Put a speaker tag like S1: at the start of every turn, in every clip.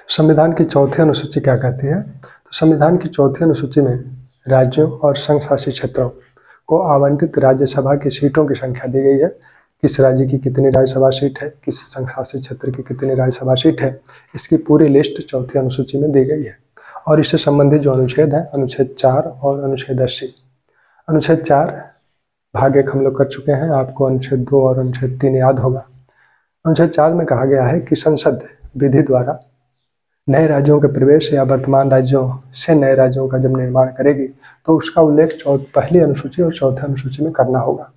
S1: संविधान की चौथी अनुसूची क्या कहती है? तो संविधान की चौथी अनुसूची में राज्यों और संघ शासित क्षेत्रों को आवंटित राज्यसभा की सीटों की संख्या दी गई है। किस राज्य की कितनी राज्यसभा सीट है, किस संघ शासित क्षेत्र की कितनी राज्यसभा सीट है, इसकी पूरी लिस्ट चौथी अनुसूची में दी गई है। और इससे संबंधित जो अनुच्छेद है, अनुच्छेद 4 और अनुच्छेद 80। अनुच्छेद 4 भाग 1 हम लोग कर चुके हैं, आपको अनुच्छेद 2 और अनुच्छेद 3 याद होगा। अनुच्छेद 4 में कहा गया है कि संसद विधि द्वारा नए राज्यों के प्रवेश या वर्तमान राज्यों से नए राज्यों का जब निर्माण करेगी तो उसका उल्लेख पहली अनुसूची और चौथी अनुसूची में करना होगा।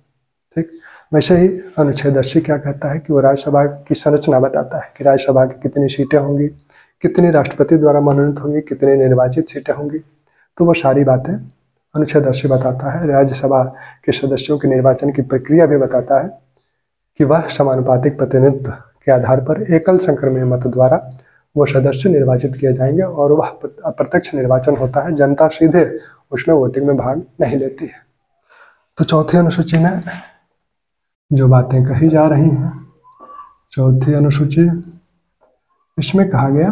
S1: ठीक, वैसे ही अनुच्छेद 80 क्या कहता है कि वो राज्यसभा की संरचना बताता है कि राज्यसभा की कितनी सीटें होंगी, कितनी राष्ट्रपति द्वारा मनोनीत होंगी, कितनी निर्वाचित सीटें होंगी। तो वो सारी बातें अनुच्छेद 80 बताता है। राज्यसभा के सदस्यों के निर्वाचन की प्रक्रिया भी बताता है कि वह समानुपातिक प्रतिनिधित्व के आधार पर एकल संक्रमणीय मत द्वारा वो सदस्य निर्वाचित किए जाएंगे और वह अप्रत्यक्ष निर्वाचन होता है, जनता सीधे उसमें वोटिंग में भाग नहीं लेती है। तो चौथी अनुसूची में जो बातें कही जा रही हैं, चौथी अनुसूची इसमें कहा गया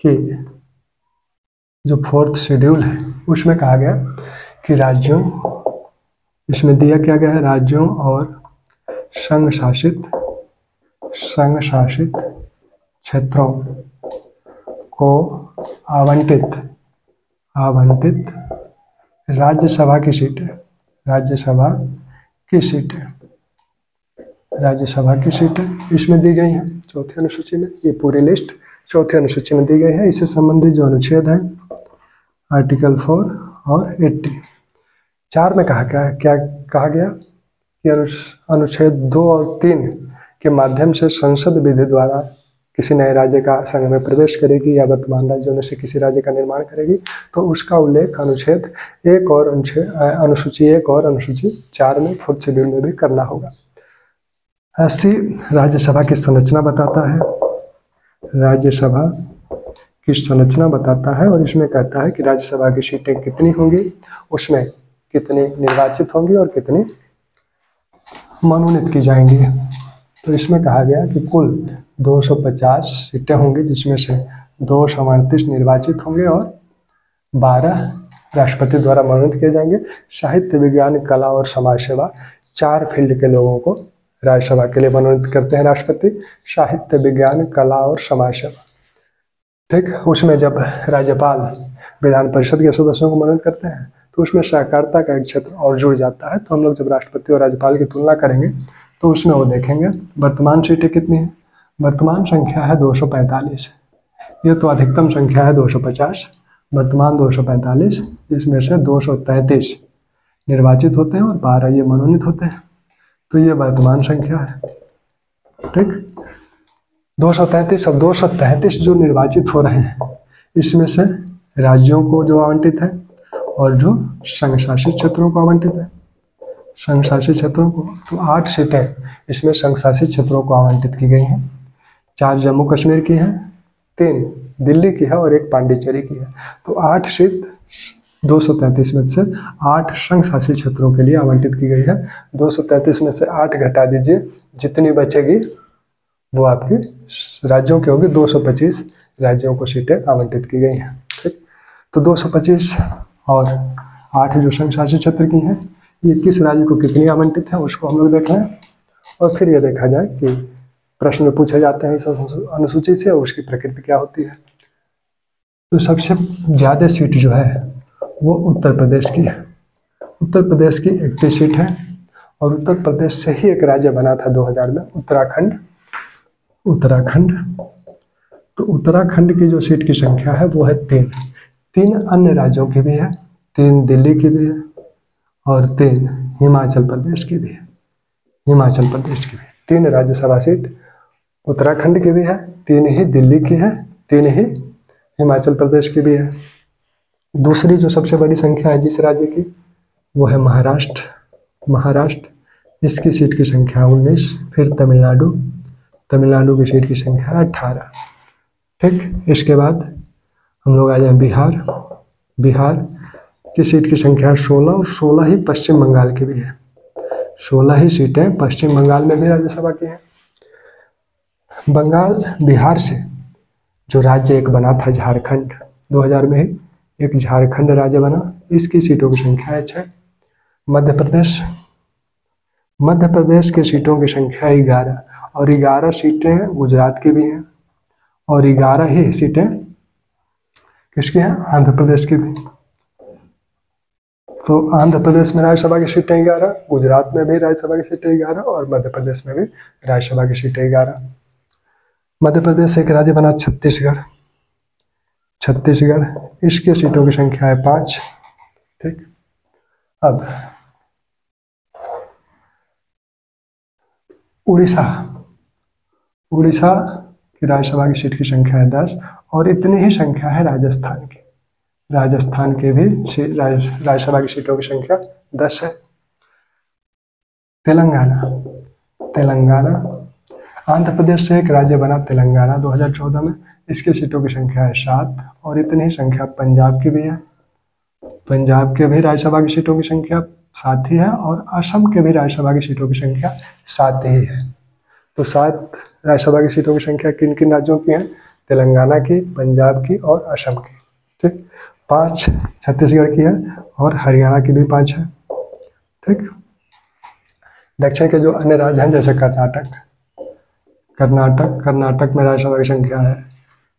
S1: कि जो 4th शेड्यूल है उसमें कहा गया कि राज्यों, इसमें दिया क्या गया है, राज्यों और संघ शासित क्षेत्रों को आवंटित राज्यसभा की सीटें इसमें दी गई हैं चौथी अनुसूची में। ये पूरी लिस्ट चौथी अनुसूची में दी गई है। इससे संबंधित जो अनुच्छेद है आर्टिकल 4 और 80। 4 में क्या कहा गया कि अनुच्छेद 2 और 3 के माध्यम से संसद विधि द्वारा किसी नए राज्य का संघ में प्रवेश करेगी या वर्तमान राज्यों में से किसी राज्य का निर्माण करेगी तो उसका उल्लेख अनुच्छेद 1 और अनुसूची 1 और अनुसूची 4 में 4th शेड्यूल में भी करना होगा। ऐसी राज्यसभा की संरचना बताता है, राज्यसभा की संरचना बताता है और इसमें कहता है कि राज्यसभा की सीटें कितनी होंगी, उसमें कितनी निर्वाचित होंगी और कितनी मनोनीत की जाएंगी। तो इसमें कहा गया कि कुल 250 सीटें होंगी, जिसमें से 238 निर्वाचित होंगे और 12 राष्ट्रपति द्वारा मनोनीत किए जाएंगे। साहित्य, विज्ञान, कला और समाज सेवा 4 फील्ड के लोगों को राज्यसभा के लिए मनोनीत करते हैं राष्ट्रपति। साहित्य, विज्ञान, कला और समाज सेवा, ठीक। उसमें जब राज्यपाल विधान परिषद के सदस्यों को मनोनीत करते हैं तो उसमें सहकारिता का एक क्षेत्र और जुड़ जाता है। तो हम लोग जब राष्ट्रपति और राज्यपाल की तुलना करेंगे तो उसमें वो देखेंगे वर्तमान सीटें कितनी हैं। वर्तमान संख्या है 245, ये तो अधिकतम संख्या है 250, वर्तमान 245, इसमें से 233 निर्वाचित होते हैं और 12 ये मनोनीत होते हैं। तो ये वर्तमान संख्या है, ठीक। 233 अब 233 जो निर्वाचित हो रहे हैं इसमें से राज्यों को जो आवंटित है और जो संघ शासित क्षेत्रों को आवंटित है, संघ शासित क्षेत्रों को, तो 8 सीटें इसमें संघ शासित क्षेत्रों को आवंटित की गई हैं। 4 जम्मू कश्मीर की हैं, 3 दिल्ली की है और 1 पांडिचेरी की है। तो 8 सीट 233 में से 8 संघ शासित क्षेत्रों के लिए आवंटित की गई है। 233 में से 8 घटा दीजिए, जितनी बचेगी वो आपकी राज्यों की होगी। 225 राज्यों को सीटें आवंटित की गई हैं, ठीक। तो 225 और 8 जो संघ शासित क्षेत्र की हैं, ये किस राज्य को कितनी आवंटित है उसको हम लोग देख लें और फिर ये देखा जाए कि प्रश्न पूछे जाते हैं इस अनुसूची से और उसकी प्रकृति क्या होती है। तो सबसे ज़्यादा सीट जो है वो उत्तर प्रदेश की है। उत्तर प्रदेश की 31 सीट है और उत्तर प्रदेश से ही एक राज्य बना था 2000 में, उत्तराखंड। तो उत्तराखंड की जो सीट की संख्या है वो है 3 अन्य राज्यों की भी है, 3 दिल्ली की भी है और 3 हिमाचल प्रदेश की भी है। 3 राज्यसभा सीट उत्तराखंड की भी है, 3 ही दिल्ली की है, 3 ही हिमाचल प्रदेश की भी है। दूसरी जो सबसे बड़ी संख्या है जिस राज्य की वो है महाराष्ट्र, इसकी सीट की संख्या 19। फिर तमिलनाडु की सीट की संख्या 18, ठीक। इसके बाद हम लोग आ जाए बिहार की सीट की संख्या 16 और 16 ही पश्चिम बंगाल की भी है। 16 ही सीटें पश्चिम बंगाल में भी राज्यसभा की हैं। बिहार से जो राज्य एक बना था झारखंड 2000 में ही एक झारखंड राज्य बना, इसकी सीटों की संख्या है 6। मध्य प्रदेश की सीटों की संख्या 11 और 11 सीटें गुजरात की भी हैं और 11 ही सीटें किसकी हैं? आंध्र प्रदेश की भी। तो आंध्र प्रदेश में राज्यसभा की सीटें 11, गुजरात में भी राज्यसभा की सीटें 11 और मध्य प्रदेश में भी राज्यसभा की सीटें 11। मध्य प्रदेश से एक राज्य बना छत्तीसगढ़, इसकी सीटों की संख्या है 5। ठीक, अब उड़ीसा की राज्यसभा की सीट की संख्या है 10 और इतनी ही संख्या है राजस्थान के भी राज्यसभा की सीटों की संख्या 10 है। तेलंगाना आंध्र प्रदेश से एक राज्य बना तेलंगाना 2014 में, इसकी सीटों की संख्या है 7 और इतनी ही संख्या पंजाब की भी है। पंजाब के भी राज्यसभा की सीटों की संख्या 7 ही है और असम के भी राज्यसभा की सीटों की संख्या 7 ही है। तो 7 राज्यसभा की सीटों की संख्या किन किन राज्यों की है? तेलंगाना की, पंजाब की और असम की। ठीक, 5 छत्तीसगढ़ की है और हरियाणा की भी 5 है। ठीक, दक्षिण के जो अन्य राज्य हैं जैसे कर्नाटक में राज्यसभा की संख्या है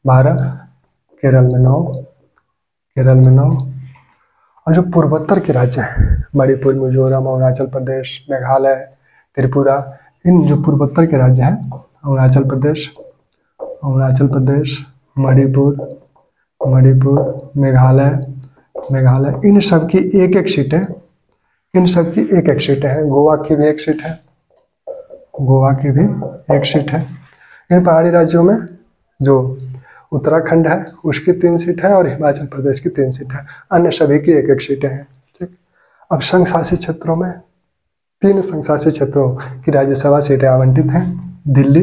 S1: 12, केरल में 9 और जो पूर्वोत्तर के राज्य हैं मणिपुर, मिजोरम, अरुणाचल प्रदेश, मेघालय, त्रिपुरा, इन जो पूर्वोत्तर के राज्य हैं अरुणाचल प्रदेश, मणिपुर, मेघालय, इन सब की एक एक सीटें हैं। गोवा की भी एक सीट है। इन पहाड़ी राज्यों में जो उत्तराखंड है उसकी 3 सीट है और हिमाचल प्रदेश की 3 सीट है। अन्य सभी की एक सीटें हैं। ठीक, अब संघ शासित क्षेत्रों में 3 संघ शासित क्षेत्रों की राज्यसभा सीटें आवंटित हैं। दिल्ली,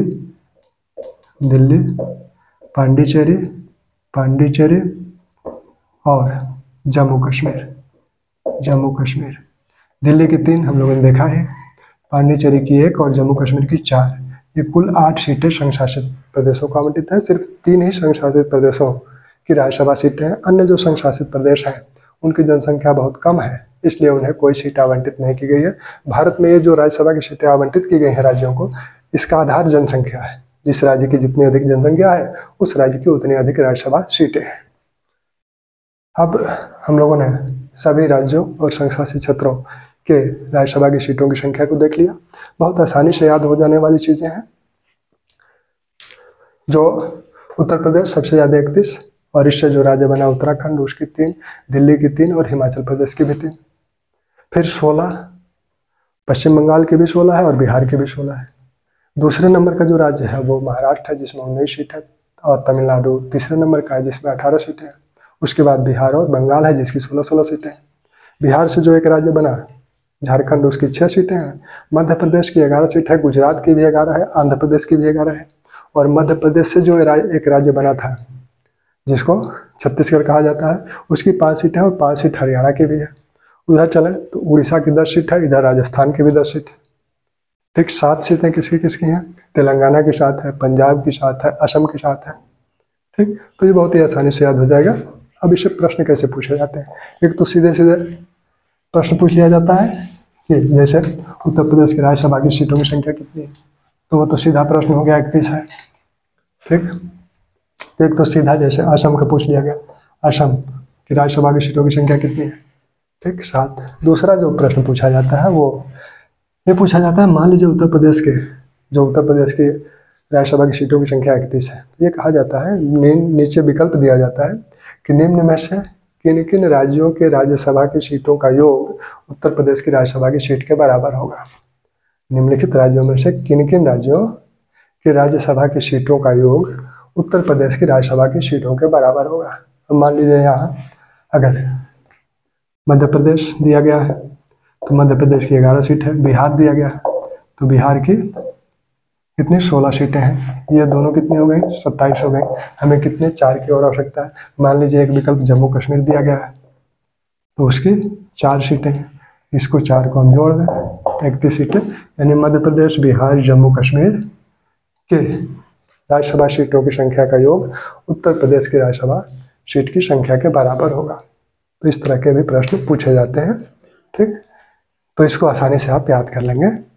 S1: पांडिचेरी और जम्मू कश्मीर। दिल्ली की 3 हम लोगों ने देखा है, पांडिचेरी की 1 और जम्मू कश्मीर की 4। ये कुल 8 सीटें संघ शासित प्रदेशों को आवंटित है। सिर्फ 3 ही संघ शासित प्रदेशों की राज्यसभा सीटें हैं। अन्य जो संघ शासित प्रदेश हैं उनकी जनसंख्या बहुत कम है, इसलिए उन्हें कोई सीट आवंटित नहीं की गई है। भारत में ये जो राज्यसभा की सीटें आवंटित की गई हैं राज्यों को, इसका आधार जनसंख्या है। जिस राज्य की जितनी अधिक जनसंख्या है उस राज्य की उतनी अधिक राज्यसभा सीटें हैं। अब हम लोगों ने सभी राज्यों और संघ शासित क्षेत्रों के राज्यसभा की सीटों की संख्या को देख लिया। बहुत आसानी से याद हो जाने वाली चीजें हैं। जो उत्तर प्रदेश सबसे ज्यादा 31 और इससे जो राज्य बना उत्तराखंड उसकी 3, दिल्ली की 3 और हिमाचल प्रदेश की भी 3। फिर 16 पश्चिम बंगाल की भी 16 है और बिहार की भी 16 है। दूसरे नंबर का जो राज्य है वो महाराष्ट्र है जिसमें 19 सीट है और तमिलनाडु तीसरे नंबर का है जिसमें 18 सीटें हैं। उसके बाद बिहार और बंगाल है जिसकी 16-16 सीटें हैं। बिहार से जो एक राज्य बना झारखंड उसकी 6 सीटें हैं। मध्य प्रदेश की 11 सीट है, गुजरात की भी 11 है, आंध्र प्रदेश की भी 11 है और मध्य प्रदेश से जो एक राज्य बना था जिसको छत्तीसगढ़ कहा जाता है उसकी 5 सीटें हैं और 5 सीट हरियाणा की भी है। उधर चले तो उड़ीसा की 10 सीट है, इधर राजस्थान की भी 10 सीट है। ठीक, 7 सीटें किसकी हैं? तेलंगाना की 7 है, पंजाब की 7 है, असम की 7 है। ठीक, तो ये बहुत ही आसानी से याद हो जाएगा। अब इससे प्रश्न कैसे पूछे जाते हैं? एक तो सीधे प्रश्न पूछ लिया जाता है कि जैसे उत्तर प्रदेश की राज्यसभा की सीटों की संख्या कितनी है, तो वो तो सीधा प्रश्न हो गया 31 है। ठीक, एक तो सीधा जैसे असम का पूछ लिया गया, असम की राज्यसभा की सीटों की संख्या कितनी है? ठीक, 7। दूसरा जो प्रश्न पूछा जाता है वो ये पूछा जाता है, मान लीजिए उत्तर प्रदेश की राज्यसभा की सीटों की संख्या 31 है। ये कहा जाता है, नीचे विकल्प दिया जाता है कि निम्न में से किन किन राज्यों के राज्यसभा की सीटों का योग उत्तर प्रदेश की राज्यसभा की सीट के बराबर होगा। निम्नलिखित राज्यों में से किन किन राज्यों के राज्यसभा की सीटों का योग उत्तर प्रदेश की राज्यसभा की सीटों के बराबर होगा। तो मान लीजिए यहाँ अगर मध्य प्रदेश दिया गया है तो मध्य प्रदेश की 11 सीट है, बिहार दिया गया है तो बिहार की कितनी 16 सीटें हैं। ये दोनों कितनी हो गई? 27 हो गई। हमें कितने 4 की और आवश्यकता है। मान लीजिए एक विकल्प जम्मू कश्मीर दिया गया है तो उसकी 4 सीटें हैं, इसको 4 को हम जोड़ दें 31 सीटें, यानी मध्य प्रदेश, बिहार, जम्मू कश्मीर के राज्यसभा सीटों की संख्या का योग उत्तर प्रदेश की राज्यसभा सीट की संख्या के बराबर होगा। तो इस तरह के भी प्रश्न पूछे जाते हैं। ठीक, तो इसको आसानी से आप याद कर लेंगे।